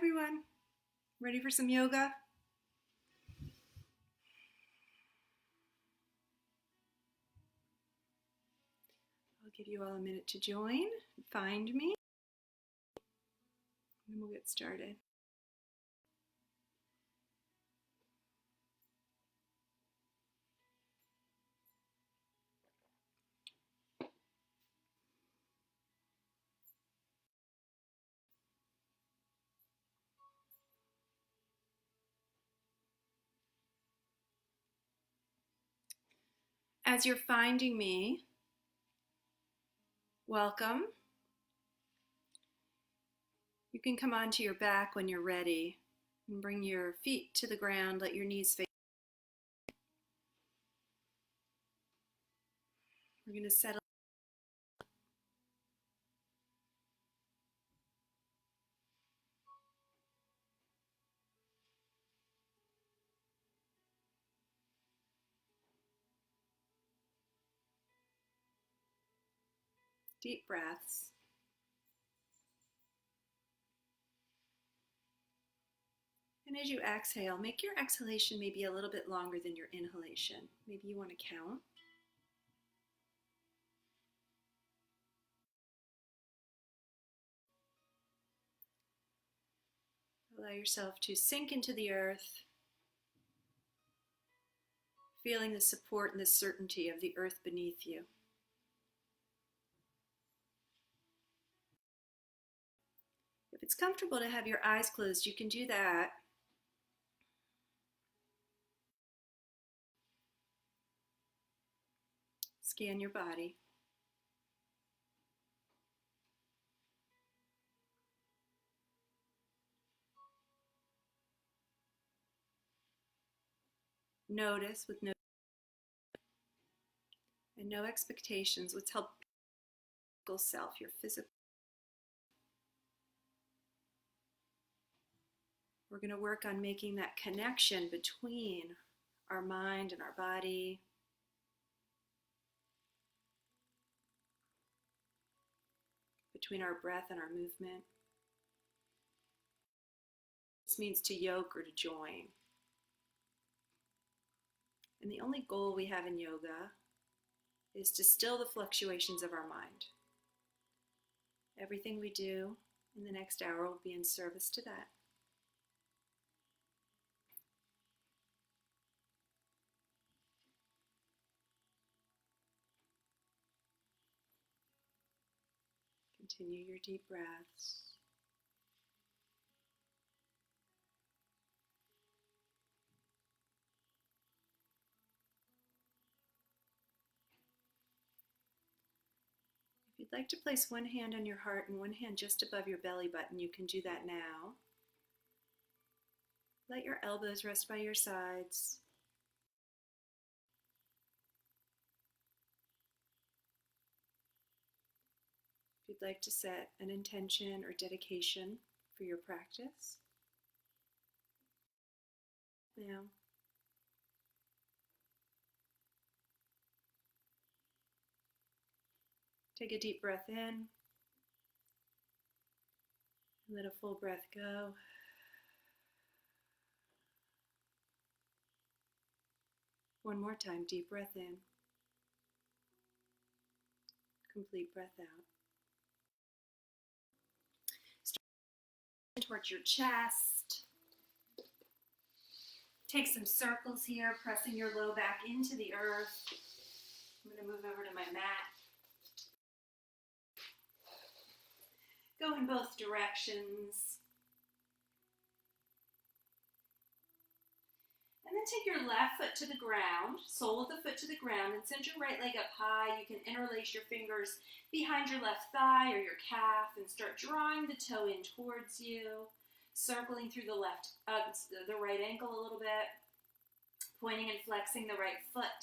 everyone. Ready for some yoga? I'll give you all a minute to join, find me, and we'll get started. As you're finding me, welcome. You can come onto your back when you're ready and bring your feet to the ground, let your knees face. We're going to settle. Deep breaths. And as you exhale, make your exhalation maybe a little bit longer than your inhalation. Maybe you want to count. Allow yourself to sink into the earth, feeling the support and the certainty of the earth beneath you. If it's comfortable to have your eyes closed, you can do that. Scan your body. Notice with no expectations what's helping your self, your physical. We're going to work on making that connection between our mind and our body. Between our breath and our movement. This means to yoke or to join. And the only goal we have in yoga is to still the fluctuations of our mind. Everything we do in the next hour will be in service to that. Continue your deep breaths. If you'd like to place one hand on your heart and one hand just above your belly button, you can do that now. Let your elbows rest by your sides. If you'd like to set an intention or dedication for your practice, now. Take a deep breath in, and let a full breath go. One more time, deep breath in, complete breath out. Start towards your chest. Take some circles here, pressing your low back into the earth. I'm going to move over to my mat. Go in both directions. And then take your left foot to the ground, sole of the foot to the ground, and send your right leg up high. You can interlace your fingers behind your left thigh or your calf and start drawing the toe in towards you, circling through the right ankle a little bit, pointing and flexing the right foot.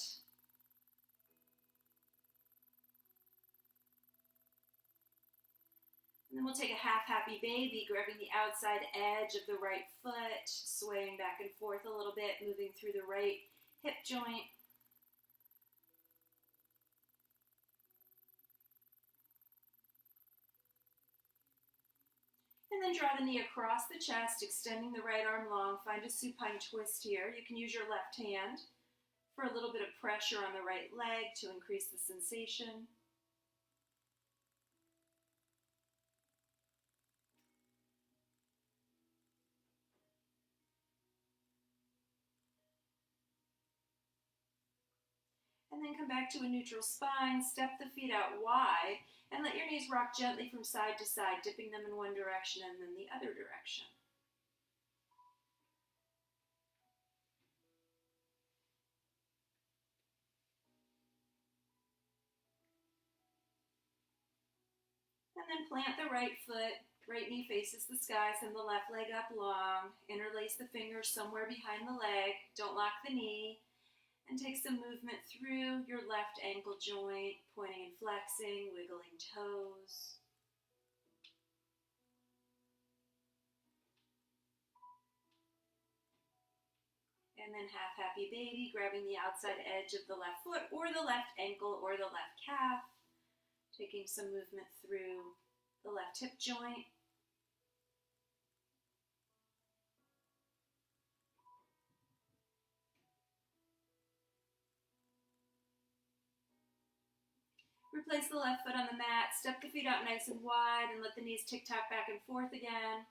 And then we'll take a half happy baby, grabbing the outside edge of the right foot, swaying back and forth a little bit, moving through the right hip joint. And And then draw the knee across the chest, extending the right arm long. Find a supine twist here. You can use your left hand for a little bit of pressure on the right leg to increase the sensation. And then come back to a neutral spine, step the feet out wide, and let your knees rock gently from side to side, dipping them in one direction and then the other direction. And then plant the right foot, right knee faces the sky, send the left leg up long, interlace the fingers somewhere behind the leg, don't lock the knee, and take some movement through your left ankle joint, pointing and flexing, wiggling toes. And then half happy baby, grabbing the outside edge of the left foot or the left ankle or the left calf, taking some movement through the left hip joint. Replace the left foot on the mat, step the feet out nice and wide, and let the knees tick-tock back and forth again.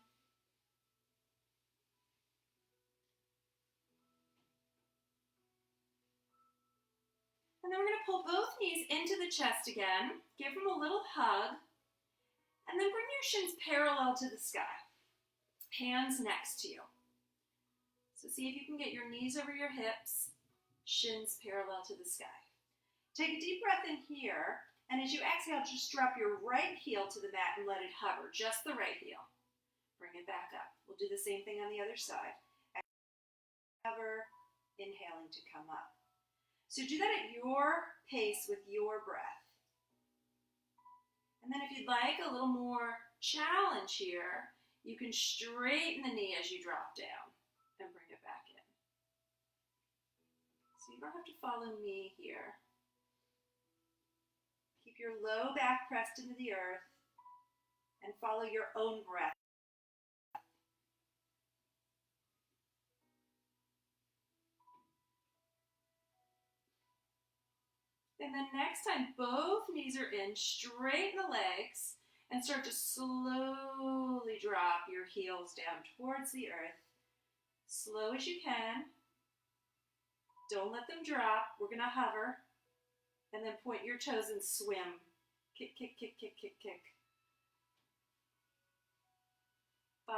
And then we're going to pull both knees into the chest again, give them a little hug, and then bring your shins parallel to the sky, hands next to you. So see if you can get your knees over your hips, shins parallel to the sky. Take a deep breath in here, and as you exhale, just drop your right heel to the mat and let it hover, just the right heel. Bring it back up. We'll do the same thing on the other side. Hover, inhaling to come up. So do that at your pace with your breath. And then if you'd like a little more challenge here, you can straighten the knee as you drop down and bring it back in. So you don't have to follow me here. Keep your low back pressed into the earth and follow your own breath. And then next time both knees are in, straighten the legs and start to slowly drop your heels down towards the earth. Slow as you can. Don't let them drop. We're going to hover. And then point your toes and swim. Kick, kick, kick, kick, kick, kick. 5,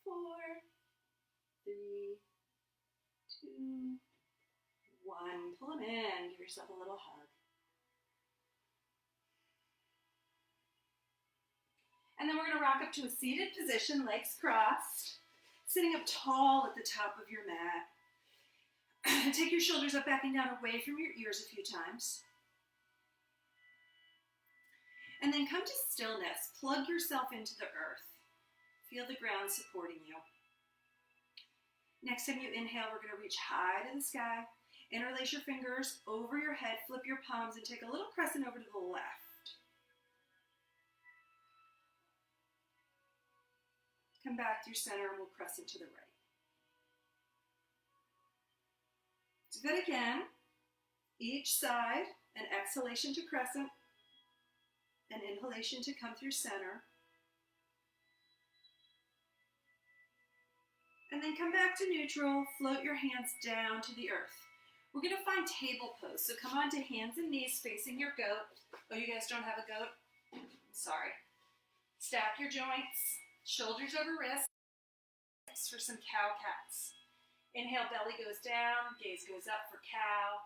4, 3, 2, 1. Pull them in. Give yourself a little hug. And then we're going to rock up to a seated position, legs crossed, sitting up tall at the top of your mat. Take your shoulders up, back and down, away from your ears a few times. And then come to stillness. Plug yourself into the earth. Feel the ground supporting you. Next time you inhale, we're going to reach high to the sky. Interlace your fingers over your head, flip your palms, and take a little crescent over to the left. Come back through center and we'll crescent to the right. Do that again. Each side, an exhalation to crescent, an inhalation to come through center. And then come back to neutral, float your hands down to the earth. We're going to find table pose, so come on to hands and knees facing your goat. Oh, you guys don't have a goat? Sorry. Stack your joints, shoulders over wrists for some cow cats. Inhale, belly goes down, gaze goes up for cow.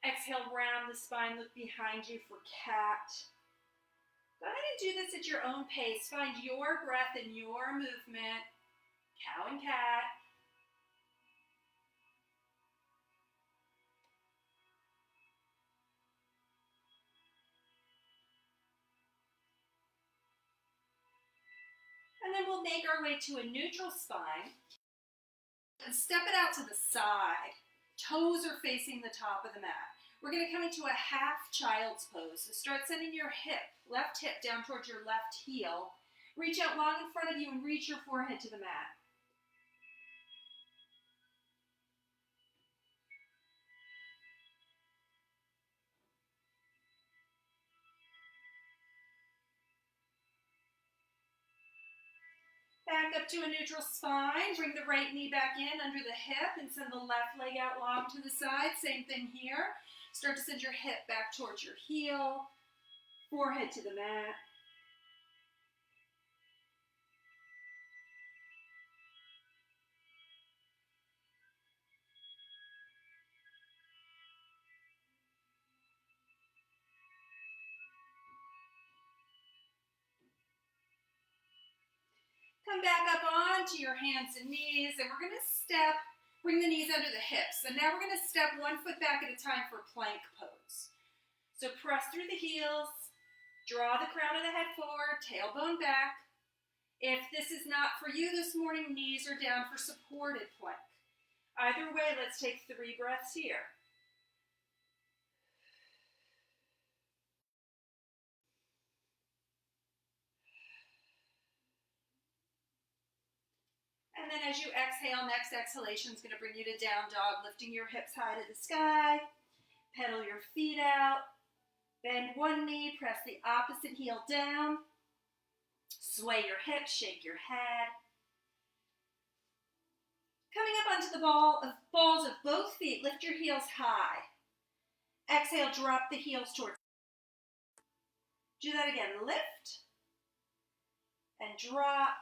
Exhale, round the spine, look behind you for cat. Go ahead and do this at your own pace. Find your breath and your movement. Cow and cat. And then we'll make our way to a neutral spine. And step it out to the side. Toes are facing the top of the mat. We're going to come into a half child's pose. So start sending your hip, left hip down towards your left heel. Reach out long in front of you and reach your forehead to the mat. Back up to a neutral spine. Bring the right knee back in under the hip and send the left leg out long to the side. Same thing here. Start to send your hip back towards your heel. Forehead to the mat. Come back up onto your hands and knees, and we're going to step, bring the knees under the hips. And now we're going to step 1 foot back at a time for plank pose. So press through the heels, draw the crown of the head forward, tailbone back. If this is not for you this morning, knees are down for supported plank. Either way, let's take 3 breaths here. And then as you exhale, next exhalation is going to bring you to down dog, lifting your hips high to the sky. Pedal your feet out. Bend one knee, press the opposite heel down. Sway your hips, shake your head. Coming up onto the balls of both feet, lift your heels high. Exhale, drop the heels towards. Do that again. Lift and drop.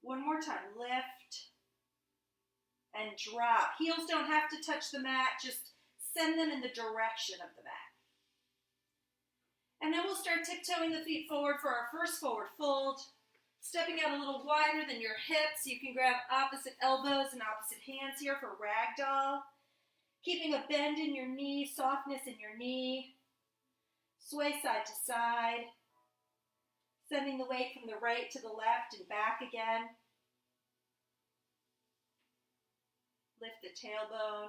One more time. Lift and drop. Heels don't have to touch the mat. Just send them in the direction of the mat. And then we'll start tiptoeing the feet forward for our first forward fold. Stepping out a little wider than your hips. You can grab opposite elbows and opposite hands here for ragdoll. Keeping a bend in your knee, softness in your knee. Sway side to side. Sending the weight from the right to the left and back again. Lift the tailbone.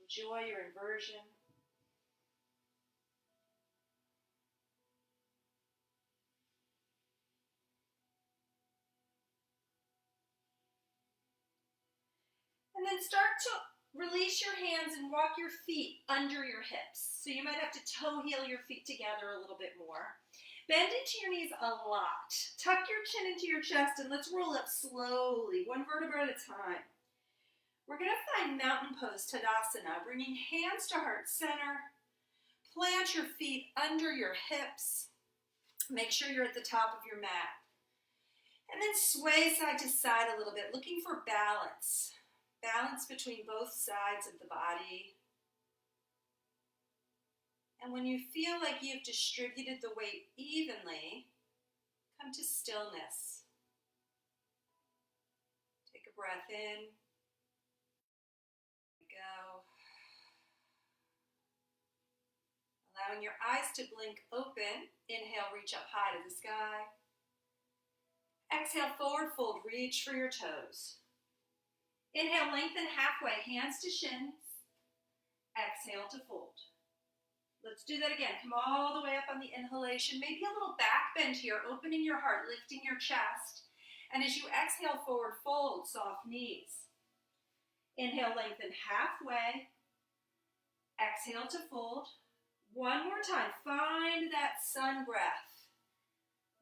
Enjoy your inversion. And then start to release your hands and walk your feet under your hips. So you might have to toe heel your feet together a little bit more. Bend into your knees a lot. Tuck your chin into your chest and let's roll up slowly, 1 vertebra at a time. We're going to find mountain pose, Tadasana, bringing hands to heart center. Plant your feet under your hips. Make sure you're at the top of your mat. And then sway side to side a little bit, looking for balance. Balance between both sides of the body. And when you feel like you've distributed the weight evenly, come to stillness. Take a breath in. Go. Allowing your eyes to blink open. Inhale, reach up high to the sky. Exhale, forward fold, reach for your toes. Inhale, lengthen halfway, hands to shins. Exhale to fold. Let's do that again. Come all the way up on the inhalation. Maybe a little back bend here, opening your heart, lifting your chest. And as you exhale, forward fold, soft knees. Inhale, lengthen halfway. Exhale to fold. One more time. Find that sun breath.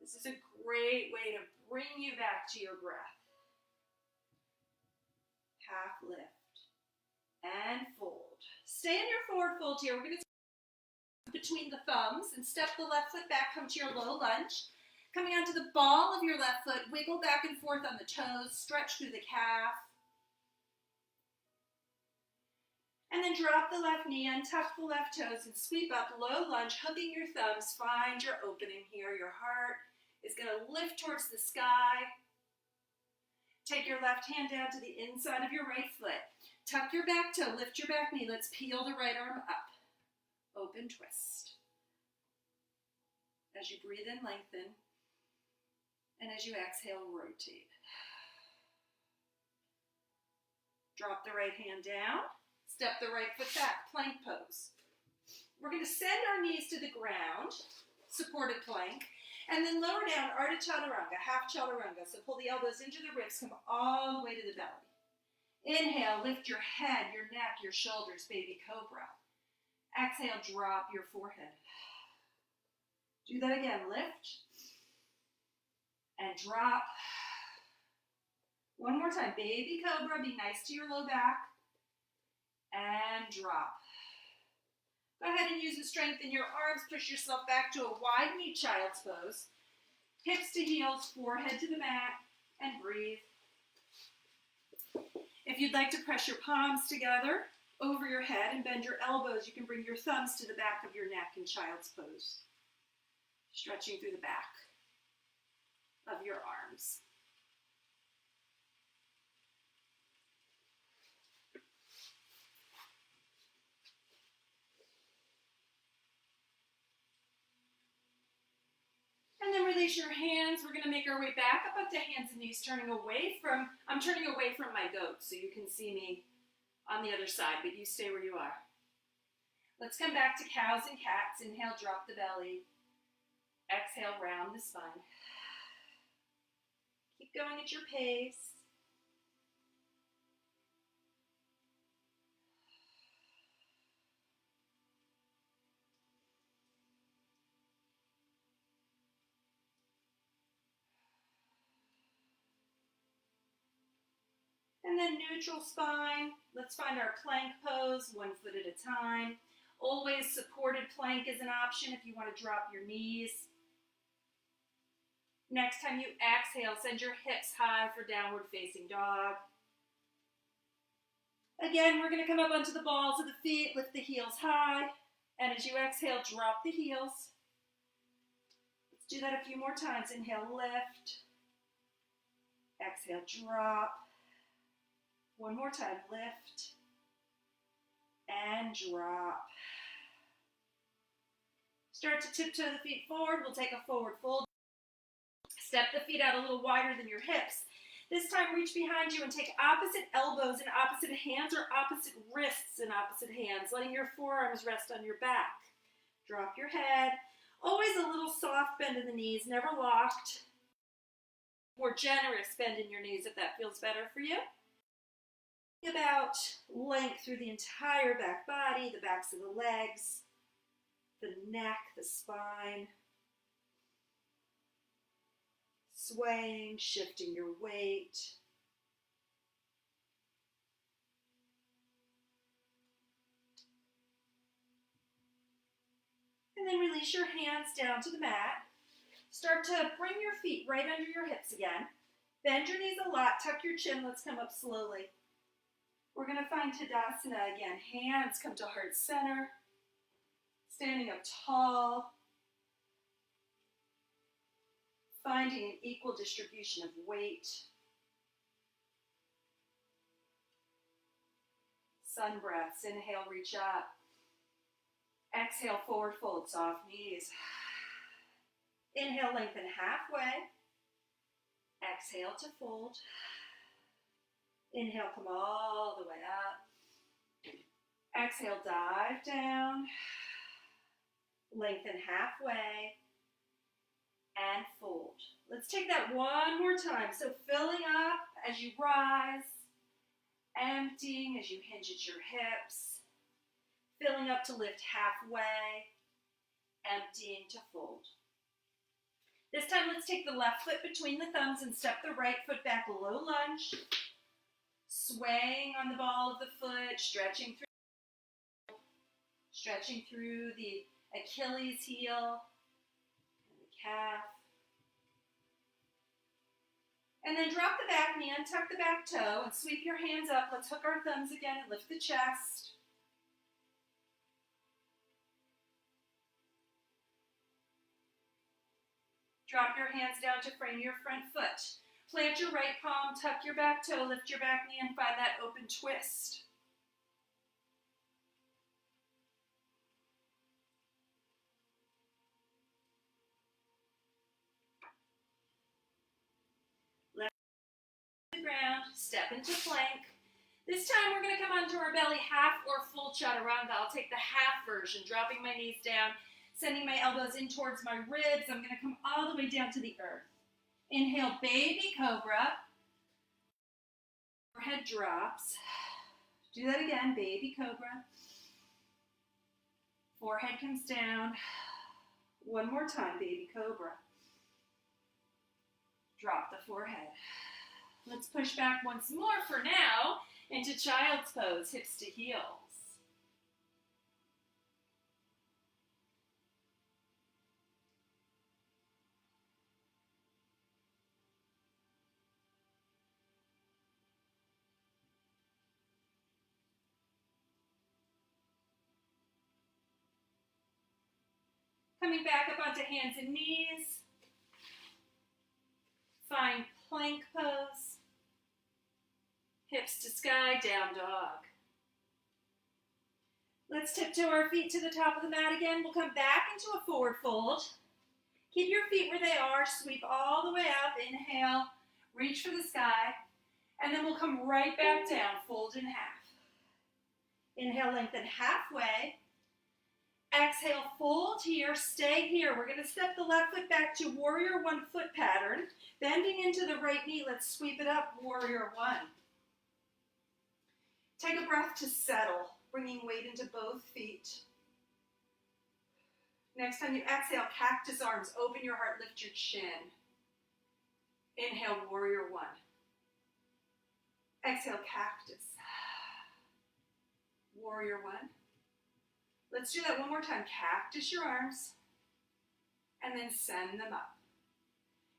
This is a great way to bring you back to your breath. Half lift and fold. Stay in your forward fold here. We're going to between the thumbs and step the left foot back, come to your low lunge. Coming onto the ball of your left foot, wiggle back and forth on the toes, stretch through the calf. And then drop the left knee, untuck the left toes and sweep up, low lunge, hooking your thumbs. Find your opening here. Your heart is going to lift towards the sky. Take your left hand down to the inside of your right foot. Tuck your back toe, lift your back knee. Let's peel the right arm up. Open twist. As you breathe in, lengthen. And as you exhale, rotate. Drop the right hand down. Step the right foot back, plank pose. We're going to send our knees to the ground. supported plank. And then lower down, Ardha Chaturanga, half chaturanga. So pull the elbows into the ribs, come all the way to the belly. Inhale, lift your head, your neck, your shoulders, baby cobra. Exhale, drop your forehead. Do that again, lift and drop. One more time, baby cobra, be nice to your low back and drop. Go ahead and use the strength in your arms. Push yourself back to a wide knee child's pose. Hips to heels, forehead to the mat, and breathe. If you'd like to press your palms together over your head and bend your elbows, you can bring your thumbs to the back of your neck in child's pose. Stretching through the back of your arms. And then release your hands. We're going to make our way back up to hands and knees, I'm turning away from my goat so you can see me on the other side, but you stay where you are. Let's come back to cows and cats. Inhale, drop the belly. Exhale, round the spine. Keep going at your pace. And then neutral spine. Let's find our plank pose, 1 foot at a time. Always supported plank is an option if you want to drop your knees. Next time you exhale, send your hips high for downward facing dog. Again, we're going to come up onto the balls of the feet, lift the heels high, and as you exhale, drop the heels. Let's do that a few more times. Inhale, lift. Exhale, drop. One more time, lift and drop. Start to tiptoe the feet forward. We'll take a forward fold. Step the feet out a little wider than your hips. This time, reach behind you and take opposite elbows in opposite hands or opposite wrists in opposite hands, letting your forearms rest on your back. Drop your head. Always a little soft bend in the knees, never locked. More generous bend in your knees if that feels better for you. About length through the entire back body, the backs of the legs, the neck, the spine. Swaying, shifting your weight. And then release your hands down to the mat. Start to bring your feet right under your hips again. Bend your knees a lot, tuck your chin, let's come up slowly. We're going to find Tadasana again. Hands come to heart center. Standing up tall. Finding an equal distribution of weight. Sun breaths. Inhale, reach up. Exhale, forward fold, soft knees. Inhale, lengthen halfway. Exhale to fold. Inhale, come all the way up. Exhale, dive down. Lengthen halfway. And fold. Let's take that one more time. So filling up as you rise. Emptying as you hinge at your hips. Filling up to lift halfway. Emptying to fold. This time, let's take the left foot between the thumbs and step the right foot back, low lunge. Swaying on the ball of the foot, stretching through the Achilles heel and the calf. And then drop the back knee, untuck the back toe, and sweep your hands up. Let's hook our thumbs again and lift the chest. Drop your hands down to frame your front foot. Plant your right palm, tuck your back toe, lift your back knee, and find that open twist. Left to the ground, step into plank. This time we're going to come onto our belly, half or full chaturanga. I'll take the half version, dropping my knees down, Sending my elbows in towards my ribs. I'm going to come all the way down to the earth. Inhale, baby cobra. Forehead drops. Do that again, baby cobra. Forehead comes down. One more time, baby cobra. Drop the forehead. Let's push back once more for now into child's pose, hips to heels. Coming back up onto hands and knees. Find plank pose. Hips to sky, down dog. Let's tiptoe our feet to the top of the mat again. We'll come back into a forward fold. Keep your feet where they are. Sweep all the way up. Inhale, reach for the sky. And then we'll come right back down, fold in half. Inhale, lengthen halfway. Exhale, fold here, stay here. We're going to step the left foot back to warrior one foot pattern. Bending into the right knee, let's sweep it up, warrior one. Take a breath to settle, bringing weight into both feet. Next time you exhale, cactus arms, open your heart, lift your chin. Inhale, warrior one. Exhale, cactus. Warrior one. Let's do that one more time. Cactus your arms, and then send them up.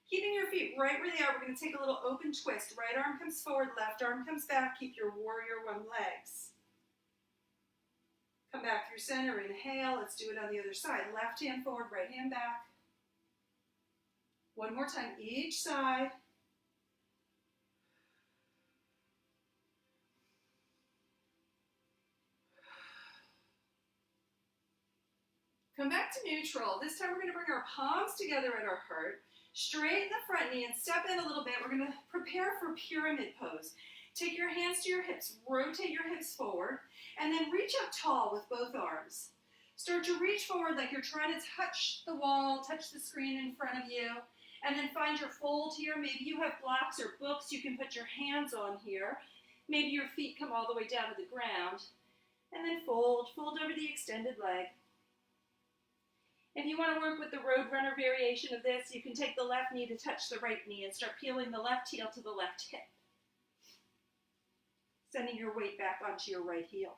Keeping your feet right where they are, we're going to take a little open twist. Right arm comes forward, left arm comes back. Keep your warrior one legs. Come back through center, inhale. Let's do it on the other side. Left hand forward, right hand back. One more time, each side. Come back to neutral. This time we're going to bring our palms together at our heart. Straighten the front knee and step in a little bit. We're going to prepare for pyramid pose. Take your hands to your hips, rotate your hips forward, and then reach up tall with both arms. Start to reach forward like you're trying to touch the wall, touch the screen in front of you, and then find your fold here. Maybe you have blocks or books you can put your hands on here. Maybe your feet come all the way down to the ground, and then fold over the extended leg. If you want to work with the Roadrunner variation of this, you can take the left knee to touch the right knee and start peeling the left heel to the left hip. Sending your weight back onto your right heel.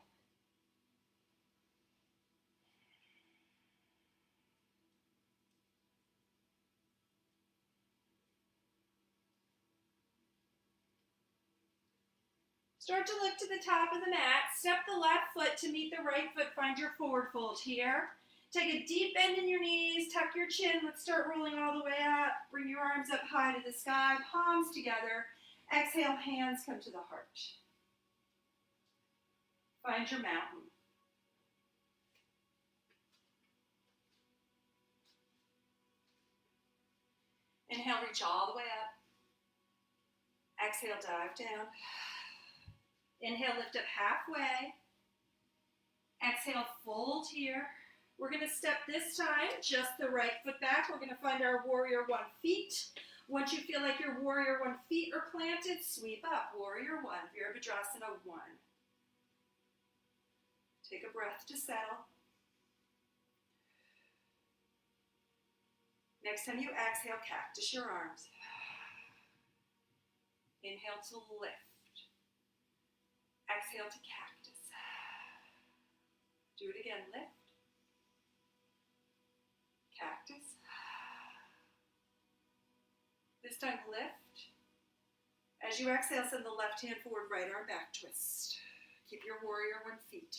Start to look to the top of the mat. Step the left foot to meet the right foot. Find your forward fold here. Take a deep bend in your knees, tuck your chin. Let's start rolling all the way up. Bring your arms up high to the sky, palms together. Exhale, hands come to the heart. Find your mountain. Inhale, reach all the way up. Exhale, dive down. Inhale, lift up halfway. Exhale, fold here. We're going to step this time, just the right foot back. We're going to find our warrior one feet. Once you feel like your warrior one feet are planted, sweep up, warrior one, Virabhadrasana one. Take a breath to settle. Next time you exhale, cactus your arms. Inhale to lift. Exhale to cactus. Do it again, lift. Cactus. This time lift. As you exhale, send the left hand forward, right arm back, twist. Keep your warrior one feet.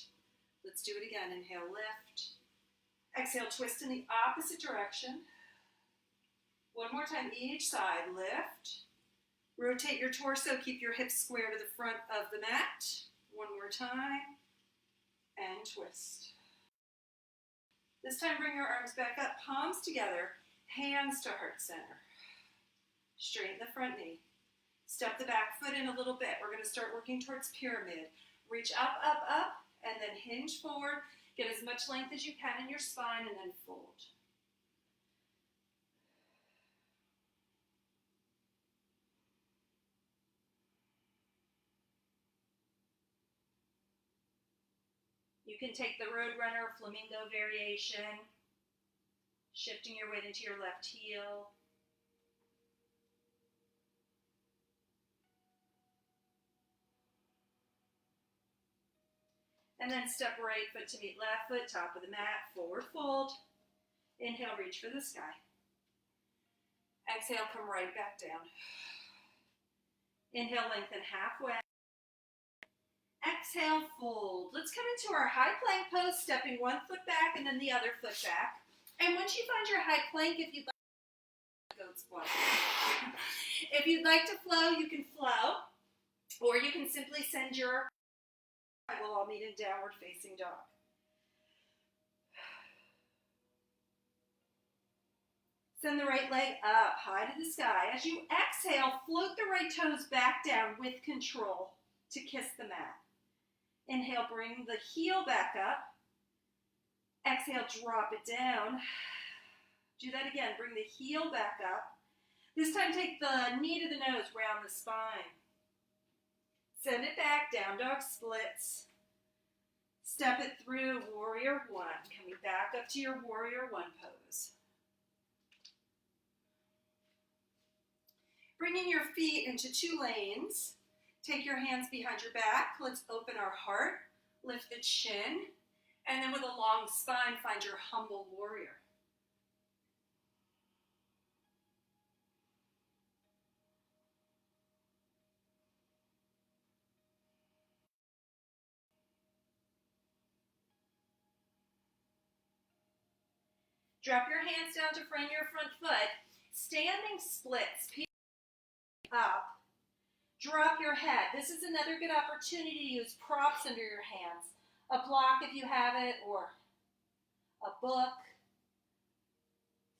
Let's do it again. Inhale, lift. Exhale, twist in the opposite direction. One more time, each side, lift. Rotate your torso, keep your hips square to the front of the mat. One more time, and twist. This time, bring your arms back up, palms together, hands to heart center. Straighten the front knee. Step the back foot in a little bit. We're going to start working towards pyramid. Reach up, up, up, and then hinge forward. Get as much length as you can in your spine and then fold. You can take the Roadrunner Flamingo variation, shifting your weight into your left heel. And then step right foot to meet left foot, top of the mat, forward fold. Inhale, reach for the sky. Exhale, come right back down. Inhale, lengthen halfway. Exhale, fold. Let's come into our high plank pose, stepping one foot back and then the other foot back. And once you find your high plank, if you'd like, goat's blood. If you'd like to flow, you can flow, or you can simply send your. We'll all meet in downward facing dog. Send the right leg up, high to the sky. As you exhale, float the right toes back down with control to kiss the mat. Inhale, bring the heel back up. Exhale, drop it down. Do that again. Bring the heel back up. This time, take the knee to the nose, round the spine. Send it back, down dog splits. Step it through, warrior one. Coming back up to your warrior one pose. Bringing your feet into two lanes. Take your hands behind your back. Let's open our heart. Lift the chin. And then with a long spine, find your humble warrior. Drop your hands down to frame your front foot. Standing splits. Up. Drop your head. This is another good opportunity to use props under your hands. A block if you have it, or a book.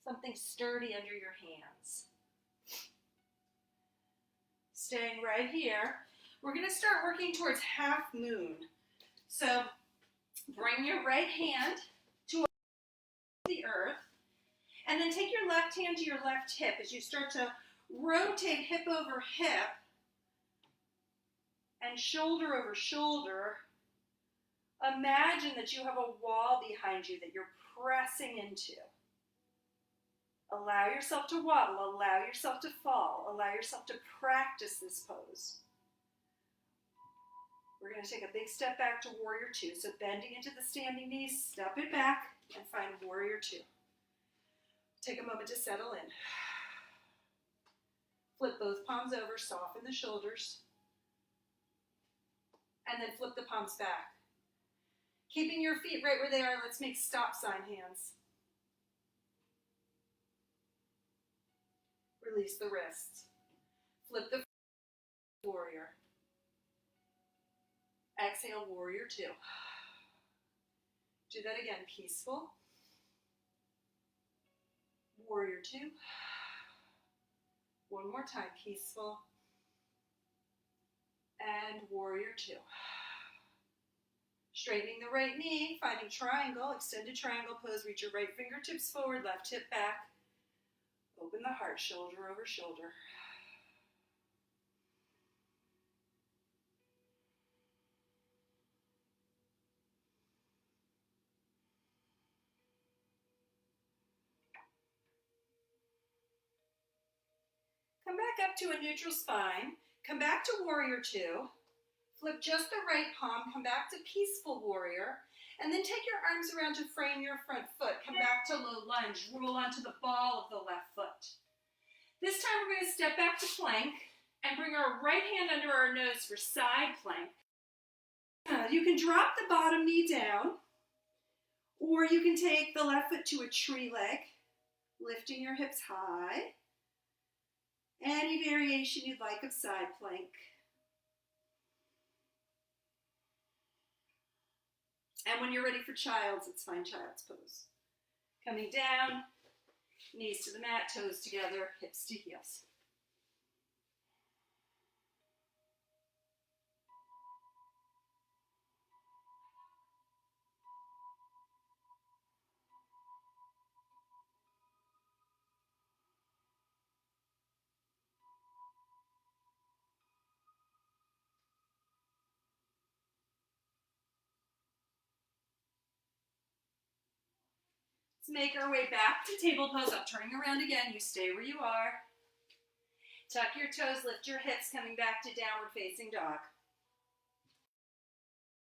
Something sturdy under your hands. Staying right here. We're going to start working towards half moon. So bring your right hand to the earth, and then take your left hand to your left hip as you start to rotate hip over hip and shoulder over shoulder. Imagine that you have a wall behind you that you're pressing into. Allow yourself to wobble, allow yourself to fall, allow yourself to practice this pose. We're going to take a big step back to warrior two. So bending into the standing knees, step it back and find warrior two. Take a moment to settle in. Flip both palms over, soften the shoulders, and then flip the palms back. Keeping your feet right where they are, let's make stop sign hands. Release the wrists. Flip the warrior. Exhale, warrior two. Do that again, peaceful. Warrior two. One more time, peaceful. And warrior two. Straightening the right knee, finding triangle, extended triangle pose. Reach your right fingertips forward, left hip back. Open the heart, shoulder over shoulder. Come back up to a neutral spine. Come back to warrior two. Flip just the right palm. Come back to peaceful warrior. And then take your arms around to frame your front foot. Come back to low lunge. Roll onto the ball of the left foot. This time we're going to step back to plank and bring our right hand under our nose for side plank. You can drop the bottom knee down, or you can take the left foot to a tree leg, lifting your hips high. Any variation you'd like of side plank. And when you're ready for child's, it's fine child's pose. Coming down, knees to the mat, toes together, hips to heels. Let's make our way back to table pose. I'm turning around again. You stay where you are. Tuck your toes, lift your hips, coming back to downward facing dog.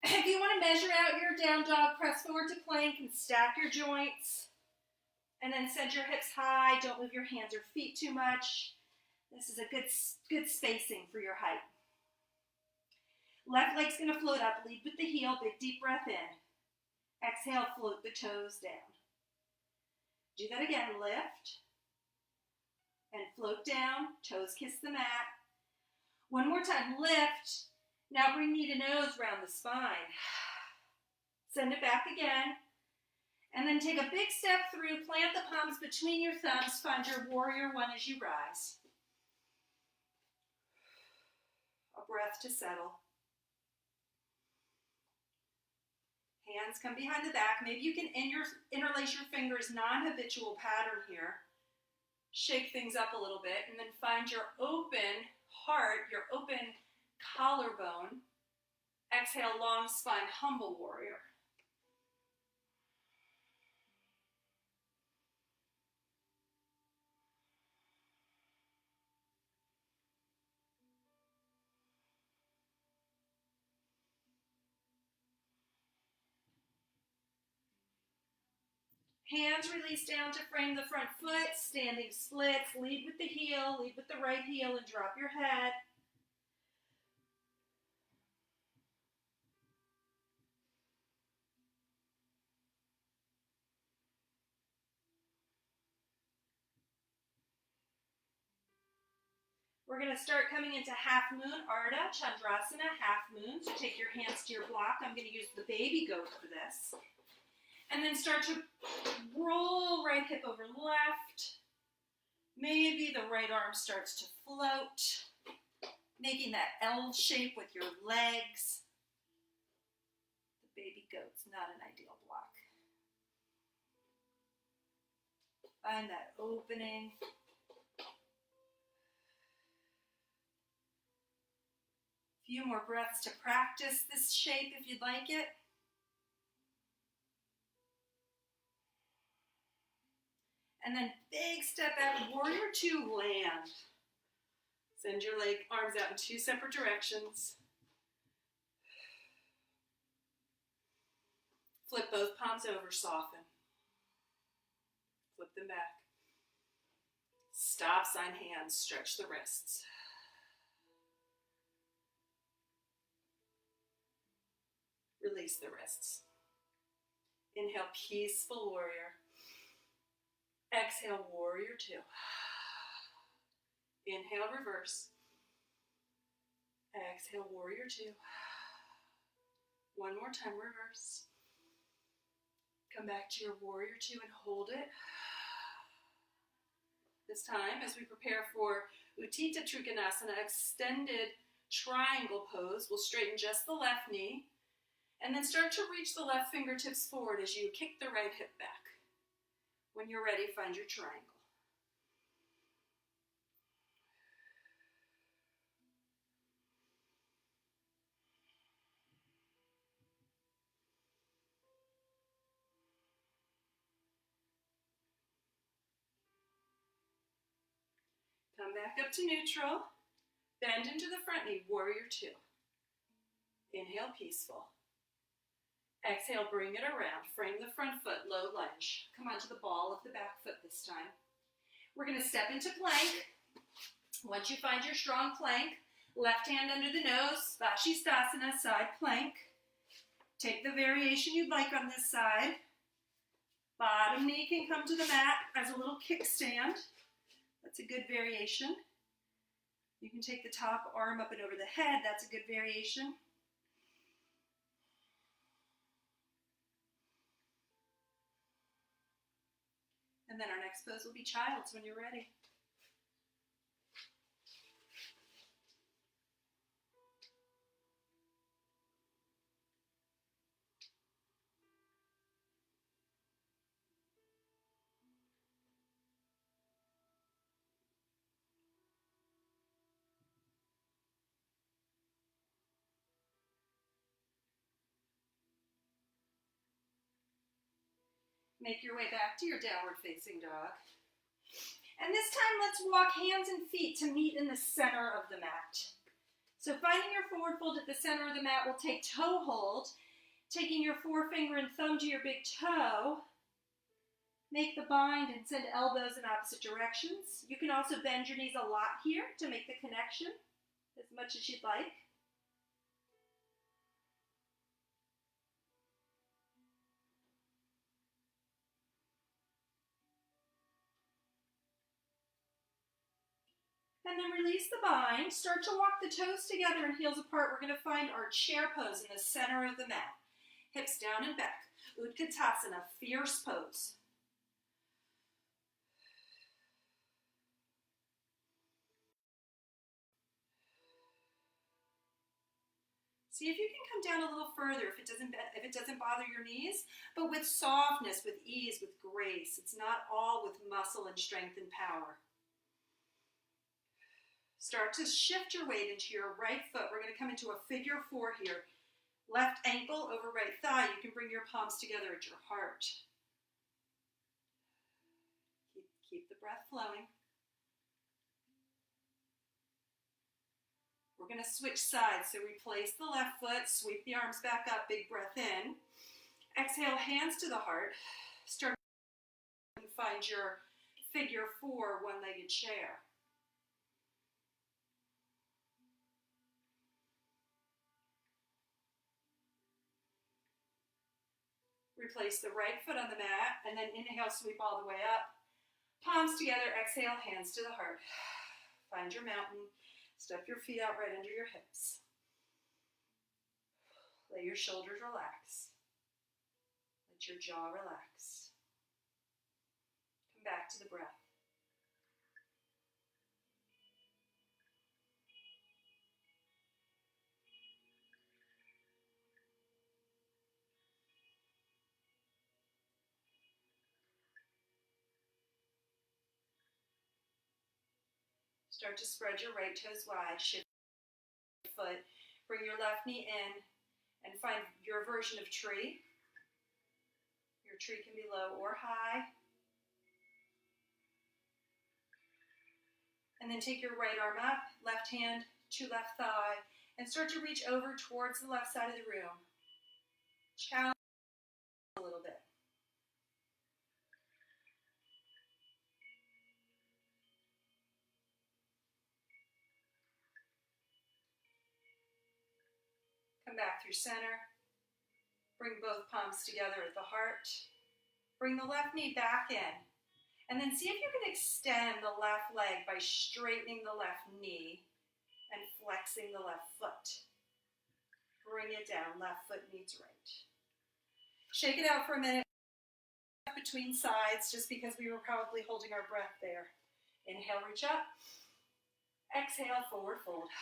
If you want to measure out your down dog, press forward to plank and stack your joints. And then send your hips high. Don't move your hands or feet too much. This is a good spacing for your height. Left leg's going to float up. Lead with the heel. Big deep breath in. Exhale, float the toes down. Do that again. Lift and float down. Toes kiss the mat. One more time. Lift. Now bring knee to nose round the spine. Send it back again. And then take a big step through. Plant the palms between your thumbs. Find your warrior one as you rise. A breath to settle. Hands come behind the back. Maybe you can interlace your fingers, non-habitual pattern here. Shake things up a little bit, and then find your open heart, your open collarbone. Exhale, long spine, humble warrior. Hands release down to frame the front foot, standing splits. Lead with the heel, lead with the right heel, and drop your head. We're going to start coming into half moon, Ardha Chandrasana, half moon. So take your hands to your block. I'm going to use the baby goat for this. And then start to roll right hip over left. Maybe the right arm starts to float, making that L shape with your legs. The baby goat's not an ideal block. Find that opening. A few more breaths to practice this shape if you'd like it. And then big step out, warrior two, land. Send your arms out in two separate directions. Flip both palms over, soften. Flip them back. Stop sign hands, stretch the wrists. Release the wrists. Inhale, peaceful warrior. Exhale, warrior two. Inhale, reverse. Exhale, warrior two. One more time, reverse. Come back to your warrior two and hold it. This time, as we prepare for Utthita Trikonasana, extended triangle pose, we'll straighten just the left knee and then start to reach the left fingertips forward as you kick the right hip back. When you're ready, find your triangle. Come back up to neutral. Bend into the front knee, warrior two. Inhale, peaceful. Exhale, bring it around. Frame the front foot, low lunge. Come onto the ball of the back foot this time. We're going to step into plank. Once you find your strong plank, left hand under the nose, Vashisthasana, side plank. Take the variation you'd like on this side. Bottom knee can come to the mat as a little kickstand. That's a good variation. You can take the top arm up and over the head. That's a good variation. And then our next pose will be child's when you're ready. Make your way back to your downward facing dog. And this time, let's walk hands and feet to meet in the center of the mat. So finding your forward fold at the center of the mat, we'll take toe hold, taking your forefinger and thumb to your big toe. Make the bind and send elbows in opposite directions. You can also bend your knees a lot here to make the connection as much as you'd like. And then release the bind. Start to walk the toes together and heels apart. We're going to find our chair pose in the center of the mat. Hips down and back. Utkatasana, fierce pose. See if you can come down a little further if it doesn't bother your knees, but with softness, with ease, with grace. It's not all with muscle and strength and power. Start to shift your weight into your right foot. We're going to come into a figure 4 here. Left ankle over right thigh. You can bring your palms together at your heart. Keep the breath flowing. We're going to switch sides. So replace the left foot, sweep the arms back up, big breath in. Exhale, hands to the heart. Start to find your figure 4 one-legged chair. Replace the right foot on the mat, and then inhale, sweep all the way up. Palms together, exhale, hands to the heart. Find your mountain. Step your feet out right under your hips. Let your shoulders relax. Let your jaw relax. Come back to the breath. Start to spread your right toes wide, shift your foot, bring your left knee in, and find your version of tree. Your tree can be low or high. And then take your right arm up, left hand to left thigh, and start to reach over towards the left side of the room. Challenge a little bit. Come back through center. Bring both palms together at the heart. Bring the left knee back in. And then see if you can extend the left leg by straightening the left knee and flexing the left foot. Bring it down, left foot meets right. Shake it out for a minute between sides just because we were probably holding our breath there. Inhale, reach up. Exhale, forward fold.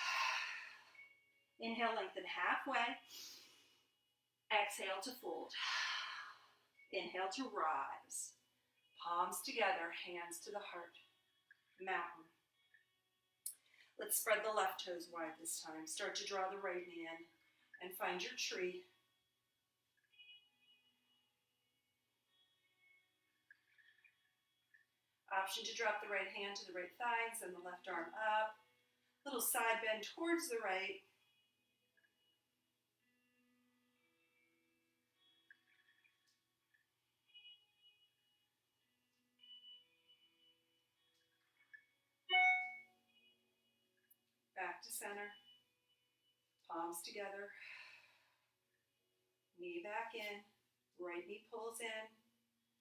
Inhale, lengthen halfway. Exhale to fold. Inhale to rise. Palms together, hands to the heart. Mountain. Let's spread the left toes wide this time. Start to draw the right knee in and find your tree. Option to drop the right hand to the right thigh, send the left arm up. Little side bend towards the right. Back to center, palms together, knee back in, right knee pulls in.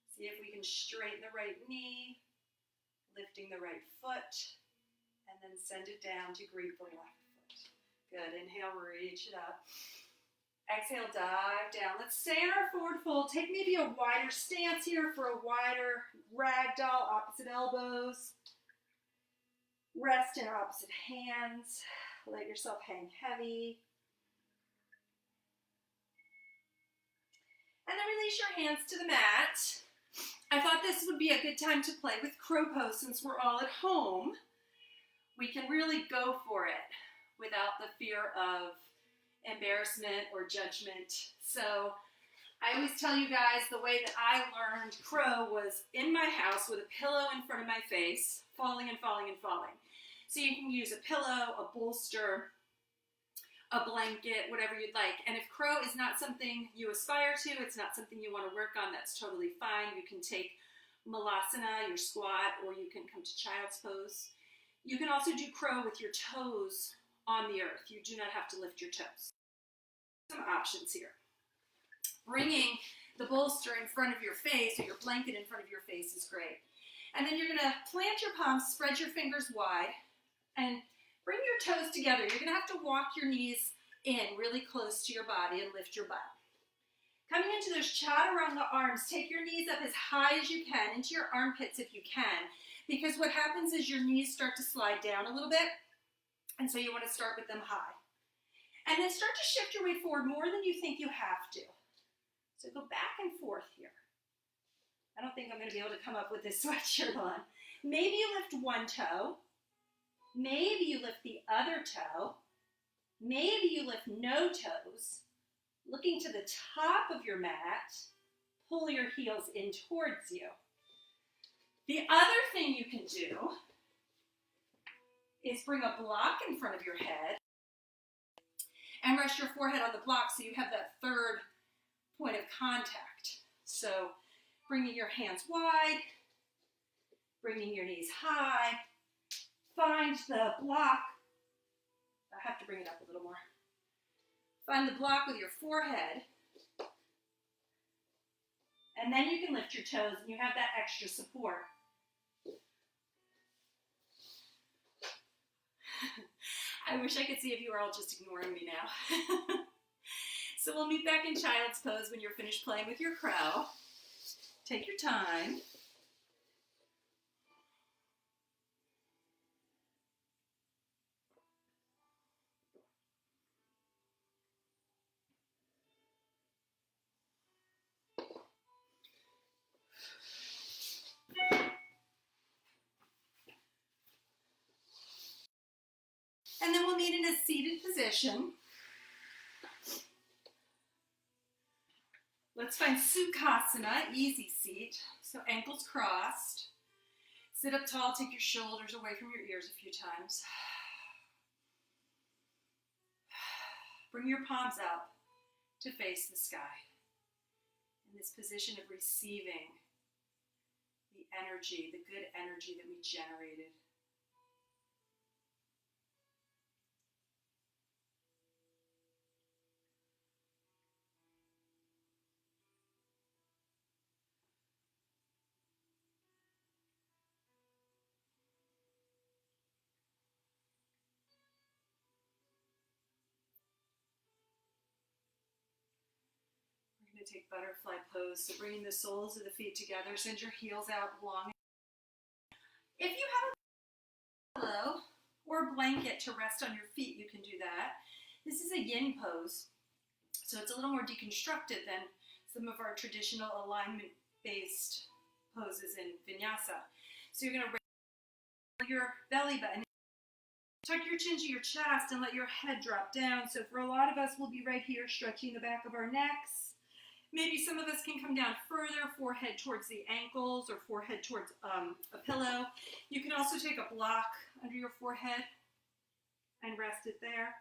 See if we can straighten the right knee, lifting the right foot, and then send it down to greet the left foot. Good, inhale, reach it up. Exhale, dive down. Let's stay in our forward fold. Take maybe a wider stance here for a wider ragdoll, opposite elbows. Rest in opposite hands. Let yourself hang heavy. And then release your hands to the mat. I thought this would be a good time to play with crow pose since we're all at home. We can really go for it without the fear of embarrassment or judgment. So I always tell you guys the way that I learned crow was in my house with a pillow in front of my face, falling and falling and falling. So you can use a pillow, a bolster, a blanket, whatever you'd like. And if crow is not something you aspire to, it's not something you want to work on, that's totally fine. You can take malasana, your squat, or you can come to child's pose. You can also do crow with your toes on the earth. You do not have to lift your toes. Some options here. Bringing the bolster in front of your face or your blanket in front of your face is great. And then you're going to plant your palms, spread your fingers wide, and bring your toes together. You're going to have to walk your knees in really close to your body and lift your butt. Coming into those chaturanga arms, take your knees up as high as you can, into your armpits if you can, because what happens is your knees start to slide down a little bit, and so you want to start with them high. And then start to shift your weight forward more than you think you have to. So go back and forth here. I don't think I'm going to be able to come up with this sweatshirt on. Maybe you lift one toe. Maybe you lift the other toe. Maybe you lift no toes. Looking to the top of your mat, pull your heels in towards you. The other thing you can do is bring a block in front of your head and rest your forehead on the block so you have that third point of contact. So bringing your hands wide, bringing your knees high, find the block. I have to bring it up a little more. Find the block with your forehead, and then you can lift your toes and you have that extra support. I wish I could see if you were all just ignoring me now. So we'll meet back in child's pose when you're finished playing with your crow. Take your time. And then we'll meet in a seated position. Let's find Sukhasana, easy seat. So ankles crossed. Sit up tall, take your shoulders away from your ears a few times. Bring your palms up to face the sky. In this position of receiving the energy, the good energy that we generated. Take butterfly pose. So bringing the soles of the feet together, send your heels out long. If you have a pillow or blanket to rest on your feet, you can do that. This is a yin pose, so it's a little more deconstructed than some of our traditional alignment-based poses in vinyasa. So you're going to raise your belly button, tuck your chin to your chest, and let your head drop down. So for a lot of us, we'll be right here stretching the back of our necks. Maybe some of us can come down further, forehead towards the ankles or forehead towards a pillow. You can also take a block under your forehead and rest it there.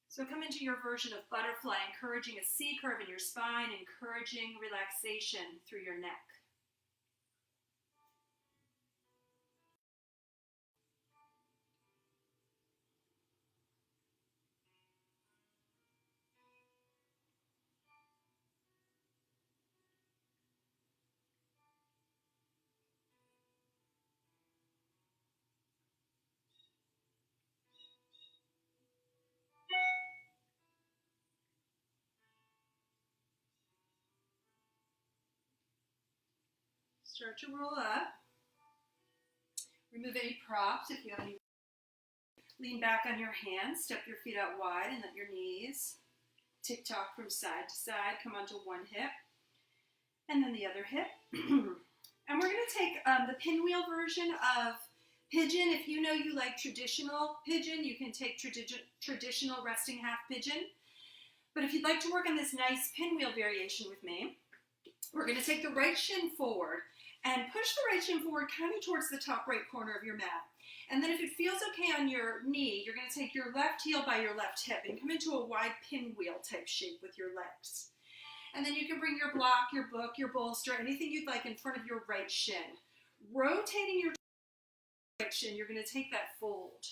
So come into your version of butterfly, encouraging a C curve in your spine, encouraging relaxation through your neck. Start to roll up. Remove any props if you have any. Lean back on your hands, step your feet out wide and let your knees tick-tock from side to side. Come onto one hip and then the other hip. And we're going to take the pinwheel version of pigeon. If you know you like traditional pigeon, you can take traditional resting half pigeon. But if you'd like to work on this nice pinwheel variation with me, we're going to take the right shin forward and push the right shin forward kind of towards the top right corner of your mat. And then if it feels okay on your knee, you're going to take your left heel by your left hip and come into a wide pinwheel type shape with your legs. And then you can bring your block, your book, your bolster, anything you'd like in front of your right shin. Rotating your right shin, you're going to take that fold.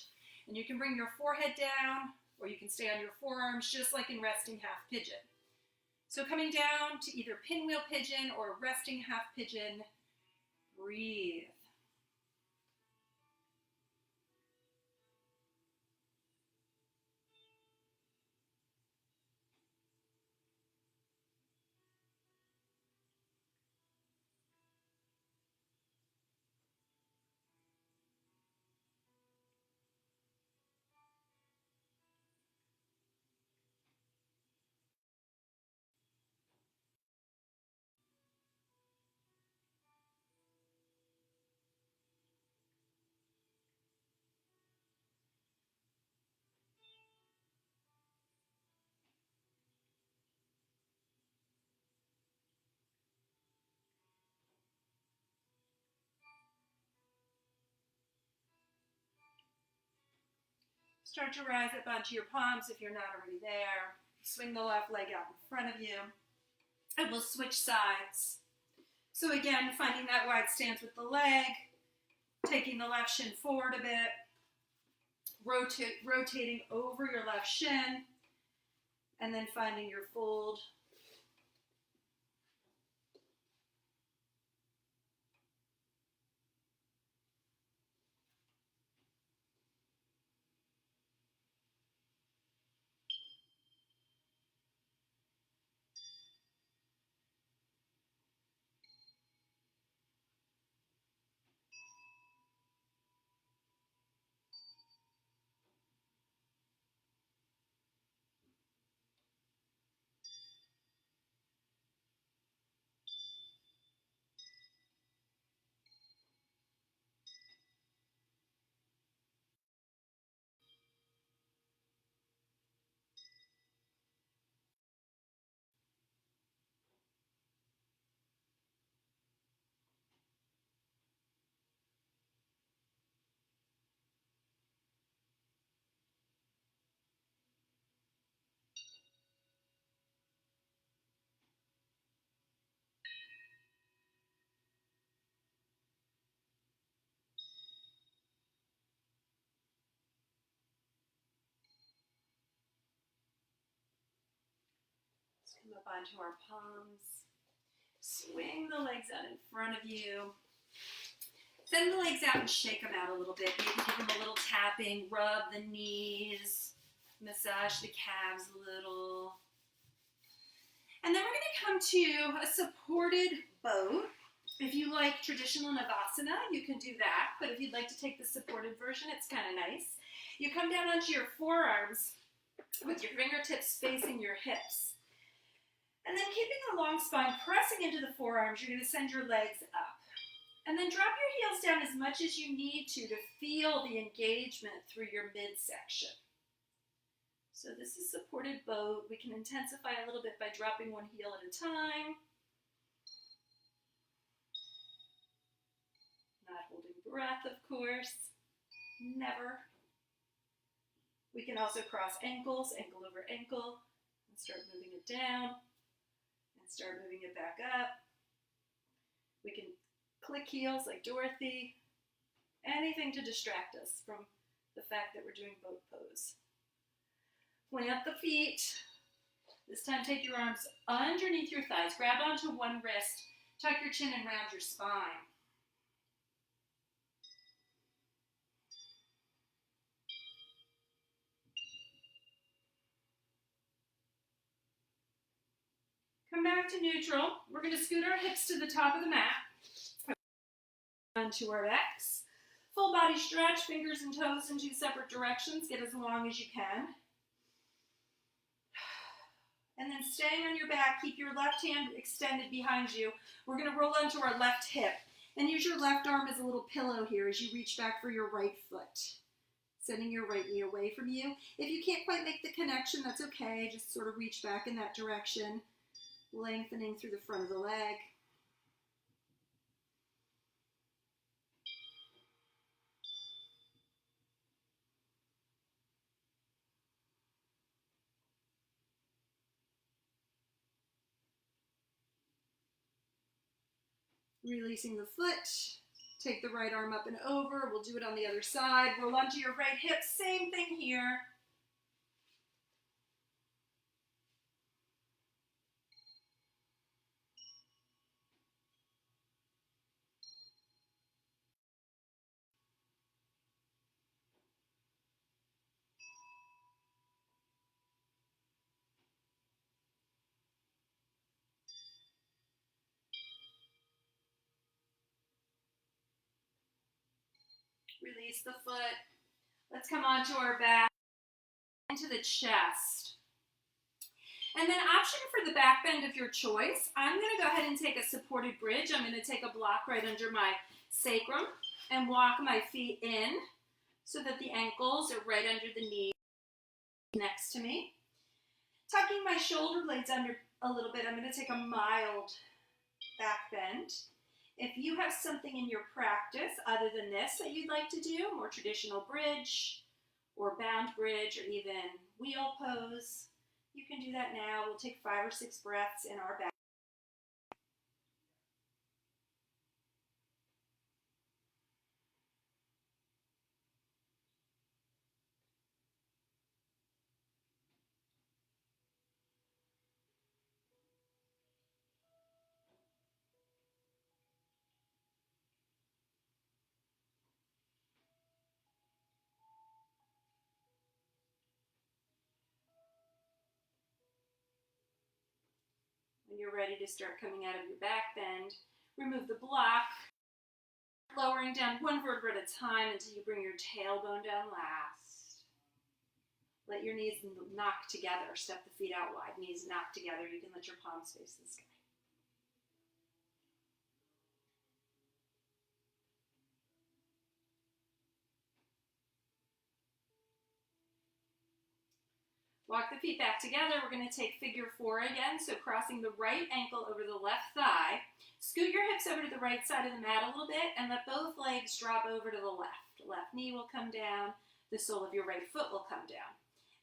And you can bring your forehead down, or you can stay on your forearms, just like in resting half pigeon. So coming down to either pinwheel pigeon or resting half pigeon, breathe. Start to rise up onto your palms if you're not already there. Swing the left leg out in front of you. And we'll switch sides. So again, finding that wide stance with the leg, taking the left shin forward a bit, rotating over your left shin, and then finding your fold. Come up onto our palms. Swing the legs out in front of you. Send the legs out and shake them out a little bit. Maybe give them a little tapping. Rub the knees. Massage the calves a little. And then we're going to come to a supported boat. If you like traditional Navasana, you can do that. But if you'd like to take the supported version, it's kind of nice. You come down onto your forearms with your fingertips facing your hips. And then keeping a long spine, pressing into the forearms, you're going to send your legs up. And then drop your heels down as much as you need to feel the engagement through your midsection. So this is supported boat. We can intensify a little bit by dropping one heel at a time. Not holding breath, of course. Never. We can also cross ankles, ankle over ankle, and start moving it down. Start moving it back up. We can click heels like Dorothy. Anything to distract us from the fact that we're doing boat pose. Point up the feet. This time take your arms underneath your thighs. Grab onto one wrist. Tuck your chin and round your spine. Come back to neutral. We're going to scoot our hips to the top of the mat. Onto our backs. Full body stretch, fingers and toes in two separate directions. Get as long as you can. And then staying on your back, keep your left hand extended behind you. We're going to roll onto our left hip. And use your left arm as a little pillow here as you reach back for your right foot. Sending your right knee away from you. If you can't quite make the connection, that's okay. Just sort of reach back in that direction, lengthening through the front of the leg. Releasing the foot. Take the right arm up and over. We'll do it on the other side. Roll onto your right hip. Same thing here. Release the foot. Let's come onto our back, into the chest. And then option for the back bend of your choice. I'm going to go ahead and take a supported bridge. I'm going to take a block right under my sacrum and walk my feet in so that the ankles are right under the knees next to me. Tucking my shoulder blades under a little bit, I'm going to take a mild back bend. If you have something in your practice other than this that you'd like to do, more traditional bridge or bound bridge or even wheel pose, you can do that now. We'll take 5 or 6 breaths in our back. When you're ready to start coming out of your back bend, remove the block, lowering down 1 vertebra at a time until you bring your tailbone down last. Let your knees knock together. Step the feet out wide, knees knock together. You can let your palms face the sky. Walk the feet back together. We're going to take figure 4 again. So crossing the right ankle over the left thigh. Scoot your hips over to the right side of the mat a little bit and let both legs drop over to the left. Left knee will come down. The sole of your right foot will come down.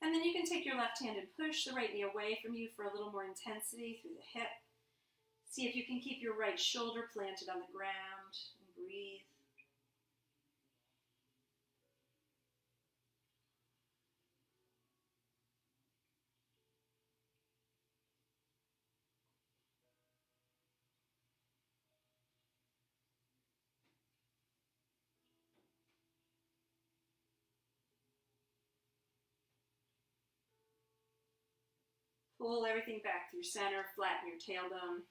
And then you can take your left hand and push the right knee away from you for a little more intensity through the hip. See if you can keep your right shoulder planted on the ground and breathe. Pull everything back through center, flatten your tailbone.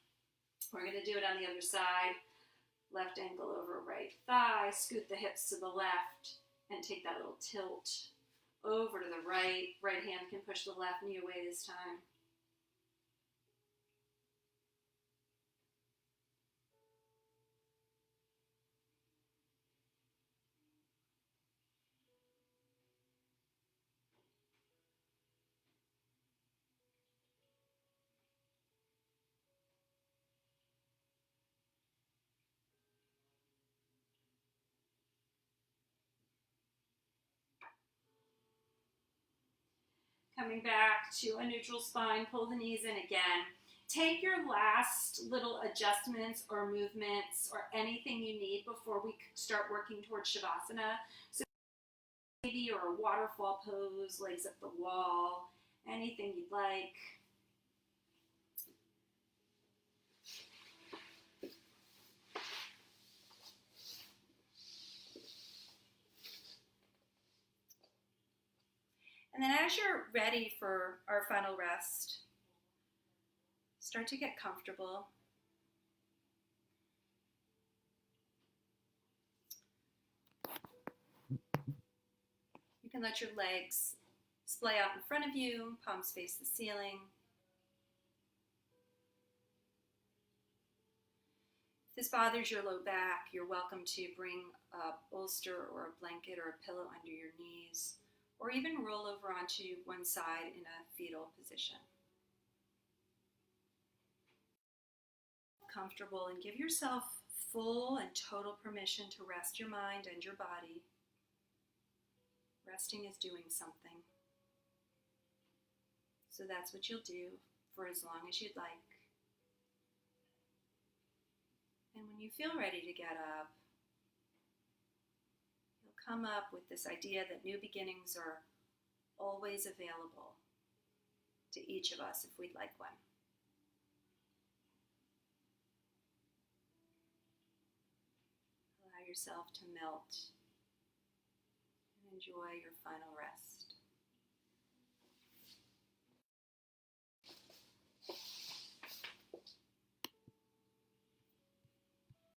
We're going to do it on the other side. Left ankle over right thigh, scoot the hips to the left, and take that little tilt over to the right. Right hand can push the left knee away this time. Coming back to a neutral spine, pull the knees in again. Take your last little adjustments or movements or anything you need before we start working towards shavasana. So maybe or a waterfall pose, legs up the wall, anything you'd like. And then as you're ready for our final rest, start to get comfortable. You can let your legs splay out in front of you, palms face the ceiling. If this bothers your low back, you're welcome to bring a bolster or a blanket or a pillow under your knees, or even roll over onto one side in a fetal position. Comfortable, and give yourself full and total permission to rest your mind and your body. Resting is doing something. So that's what you'll do for as long as you'd like. And when you feel ready to get up, you'll come up with this idea that new beginnings are always available to each of us if we'd like one. Allow yourself to melt and enjoy your final rest.